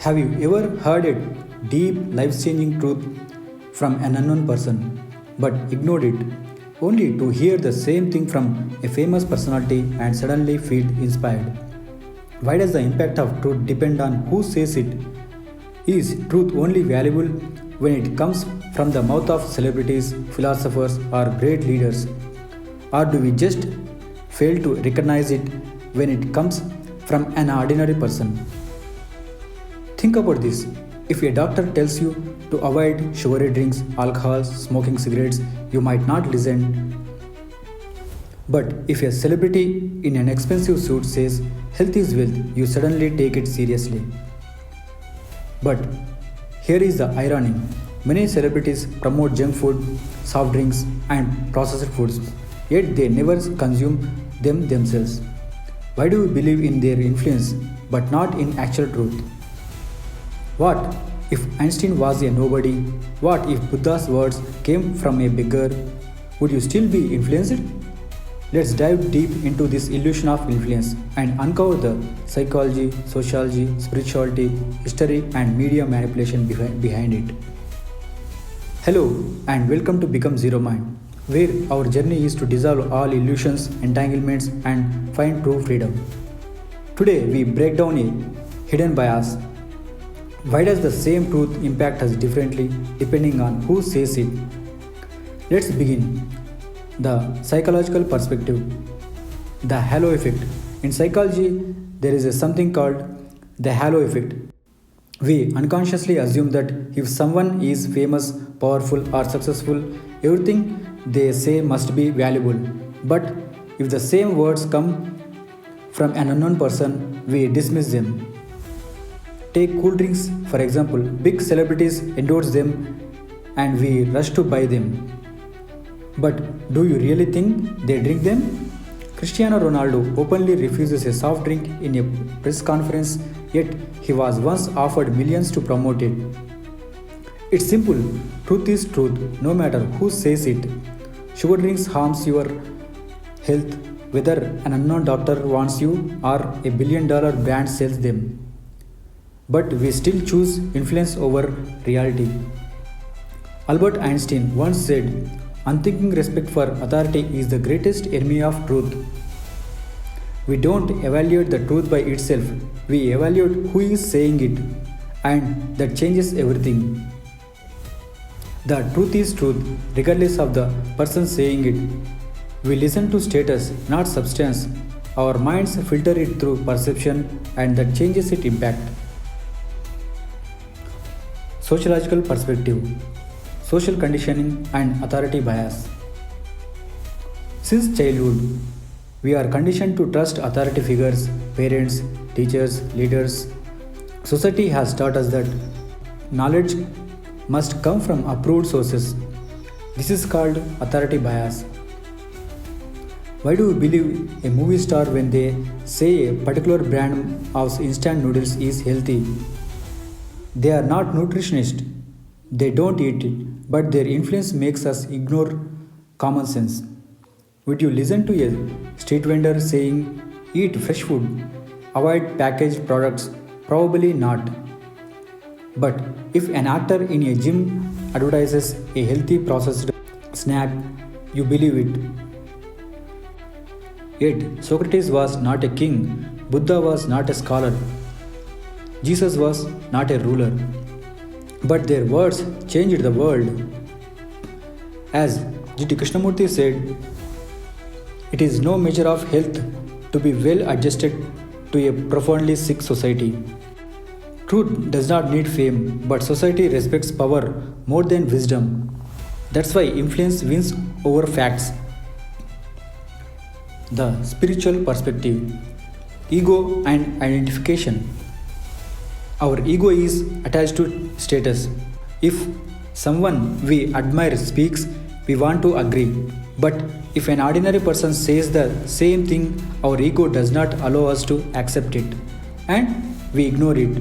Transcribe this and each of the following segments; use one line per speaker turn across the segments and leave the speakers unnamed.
Have you ever heard a deep, life changing truth from an unknown person but ignored it only to hear the same thing from a famous personality and suddenly feel inspired? Why does the impact of truth depend on who says it? Is truth only valuable when it comes from the mouth of celebrities, philosophers, or great leaders? Or do we just fail to recognize it when it comes from an ordinary person? Think about this. If a doctor tells you to avoid sugary drinks, alcohol, smoking cigarettes, you might not listen. But if a celebrity in an expensive suit says health is wealth, you suddenly take it seriously. But here is the irony. Many celebrities promote junk food, soft drinks, and processed foods, yet they never consume them themselves. Why do we believe in their influence but not in actual truth? What if Einstein was a nobody? What if Buddha's words came from a beggar? Would you still be influenced? Let's dive deep into this illusion of influence and uncover the psychology, sociology, spirituality, history, and media manipulation behind it. Hello, and welcome to BZM-becomeZeromind, where our journey is to dissolve all illusions, entanglements, and find true freedom. Today, we break down a hidden bias. Why does the same truth impact us differently depending on who says it? Let's begin. The psychological perspective. The halo effect. In psychology, there is something called the halo effect. We unconsciously assume that if someone is famous, powerful, or successful, everything they say must be valuable. But if the same words come from an unknown person, we dismiss them. Take cool drinks, for example. Big celebrities endorse them and we rush to buy them. But do you really think they drink them? Cristiano Ronaldo openly refuses a soft drink in a press conference, yet he was once offered millions to promote it. It's simple. Truth is truth, no matter who says it. Sugar drinks harms your health, whether an unknown doctor wants you or a billion-dollar brand sells them. But we still choose influence over reality. Albert Einstein once said, "Unthinking respect for authority is the greatest enemy of truth." We don't evaluate the truth by itself, we evaluate who is saying it, and that changes everything. The truth is truth, regardless of the person saying it. We listen to status, not substance. Our minds filter it through perception, and that changes its impact. Sociological perspective. Social conditioning and authority bias. Since childhood, we are conditioned to trust authority figures, parents, teachers, leaders. Society has taught us that knowledge must come from approved sources. This is called authority bias. Why do we believe a movie star when they say a particular brand of instant noodles is healthy? They are not nutritionists. They don't eat it, but their influence makes us ignore common sense. Would you listen to a street vendor saying, "Eat fresh food, avoid packaged products"? Probably not. But if an actor in a gym advertises a healthy processed snack, you believe it. Yet, Socrates was not a king, Buddha was not a scholar, Jesus was not a ruler. But their words changed the world. As G.T. Krishnamurti said, it is no measure of health to be well adjusted to a profoundly sick society. Truth does not need fame, but society respects power more than wisdom. That's why influence wins over facts. The spiritual perspective. Ego and identification. Our ego is attached to status. If someone we admire speaks, we want to agree. But if an ordinary person says the same thing, our ego does not allow us to accept it, and we ignore it.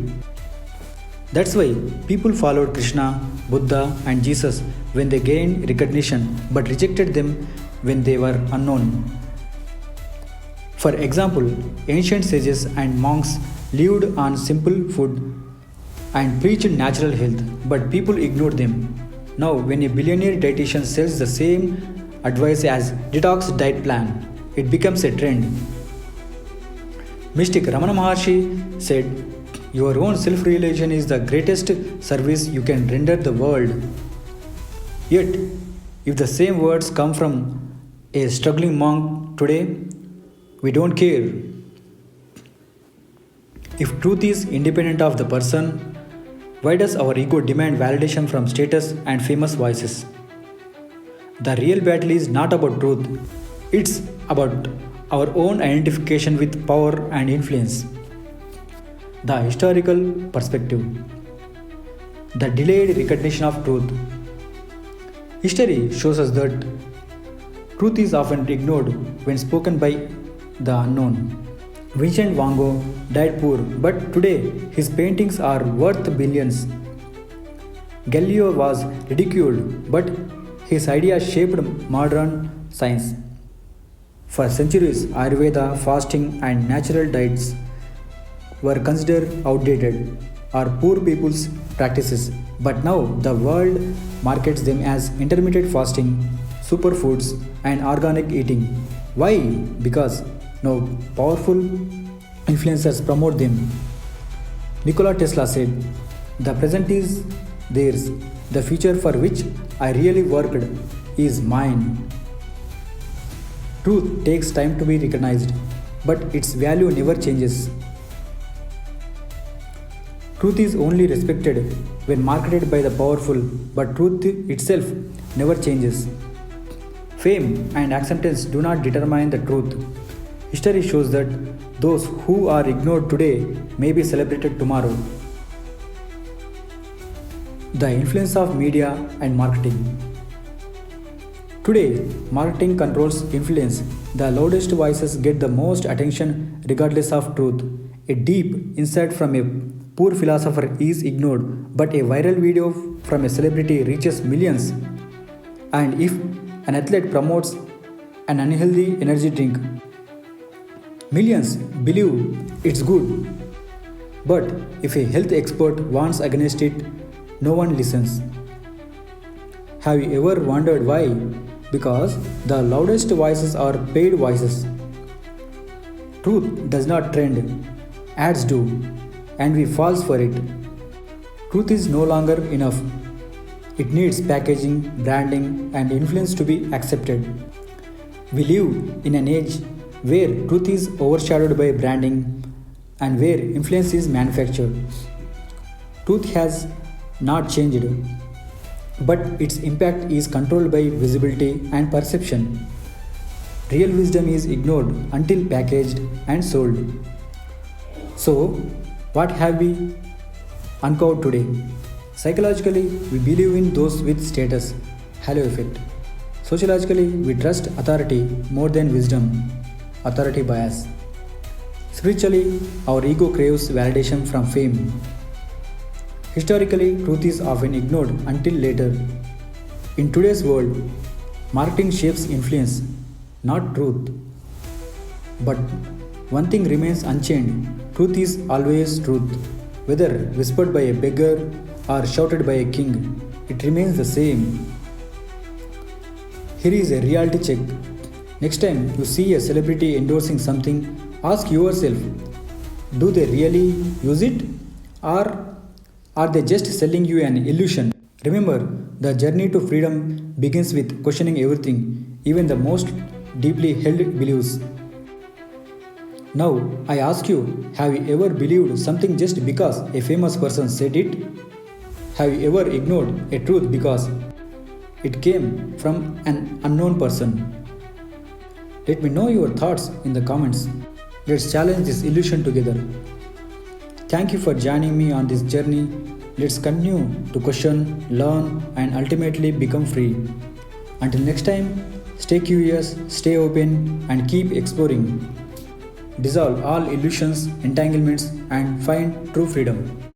That's why people followed Krishna, Buddha, and Jesus when they gained recognition but rejected them when they were unknown. For example, ancient sages and monks lived on simple food, and preached natural health, but people ignored them. Now, when a billionaire dietitian sells the same advice as detox diet plan, it becomes a trend. Mystic Ramana Maharshi said, "Your own self realization is the greatest service you can render the world." Yet, if the same words come from a struggling monk today, we don't care. If truth is independent of the person, why does our ego demand validation from status and famous voices? The real battle is not about truth, it's about our own identification with power and influence. The historical perspective, the delayed recognition of truth. History shows us that truth is often ignored when spoken by the unknown. Vincent van Gogh died poor, but today his paintings are worth billions. Galileo was ridiculed, but his ideas shaped modern science. For centuries, Ayurveda, fasting, and natural diets were considered outdated or poor people's practices, but now the world markets them as intermittent fasting, superfoods, and organic eating. Why? Because no powerful influencers promote them. Nikola Tesla said, "The present is theirs, the future for which I really worked is mine." Truth takes time to be recognized, but its value never changes. Truth is only respected when marketed by the powerful, but truth itself never changes. Fame and acceptance do not determine the truth. History shows that those who are ignored today may be celebrated tomorrow. The influence of media and marketing. Today, marketing controls influence. The loudest voices get the most attention regardless of truth. A deep insight from a poor philosopher is ignored, but a viral video from a celebrity reaches millions. And if an athlete promotes an unhealthy energy drink, millions believe it's good. But if a health expert warns against it, no one listens. Have you ever wondered why? Because the loudest voices are paid voices. Truth does not trend, ads do, and we fall for it. Truth is no longer enough. It needs packaging, branding, and influence to be accepted. We live in an age where truth is overshadowed by branding and where influence is manufactured. Truth has not changed, but its impact is controlled by visibility and perception. Real wisdom is ignored until packaged and sold. So, what have we uncovered today? Psychologically, we believe in those with status, halo effect. Sociologically, we trust authority more than wisdom, authority bias. Spiritually, our ego craves validation from fame. Historically, truth is often ignored until later. In today's world, marketing shapes influence, not truth. But one thing remains unchanged: truth is always truth. Whether whispered by a beggar or shouted by a king, it remains the same. Here is a reality check. Next time you see a celebrity endorsing something, ask yourself, do they really use it? Or are they just selling you an illusion? Remember, the journey to freedom begins with questioning everything, even the most deeply held beliefs. Now, I ask you, have you ever believed something just because a famous person said it? Have you ever ignored a truth because it came from an unknown person? Let me know your thoughts in the comments. Let's challenge this illusion together. Thank you for joining me on this journey. Let's continue to question, learn, and ultimately become free. Until next time, stay curious, stay open, and keep exploring. Dissolve all illusions, entanglements, and find true freedom.